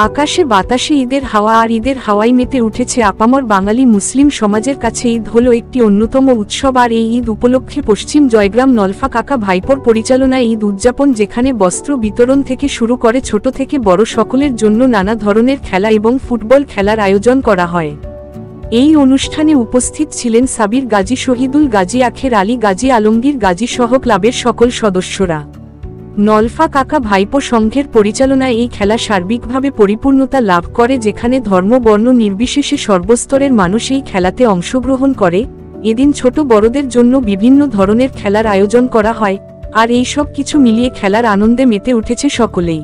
আকাশে বাতাসে ঈদের হাওয়া, আর ঈদের হাওয়ায় মেতে উঠেছে আপামর বাঙালি মুসলিম সমাজের কাছে ঈদ হলো একটি অন্যতম উৎসব। আর এই ঈদ উপলক্ষে পশ্চিম জয়গ্রাম নলফা কাকা ভাইপোর পরিচালনায় ঈদ উদযাপন, যেখানে বস্ত্র বিতরণ থেকে শুরু করে ছোট থেকে বড় সকলের জন্য নানা ধরনের খেলা এবং ফুটবল খেলার আয়োজন করা হয়। এই অনুষ্ঠানে উপস্থিত ছিলেন সাবির গাজী, শহীদুল গাজী, আখের আলী গাজী, আলমগীর গাজী সহ ক্লাবের সকল সদস্যরা। নলফা কাকা ভাইপো সংঘের পরিচালনায় এই খেলা সার্বিকভাবে পরিপূর্ণতা লাভ করে, যেখানে ধর্ম বর্ণ নির্বিশেষে সর্বস্তরের মানুষ এই খেলাতে অংশগ্রহণ করে। এদিন ছোট বড়দের জন্য বিভিন্ন ধরনের খেলার আয়োজন করা হয়, আর এই সব কিছু মিলিয়ে খেলার আনন্দে মেতে উঠেছে সকলেই।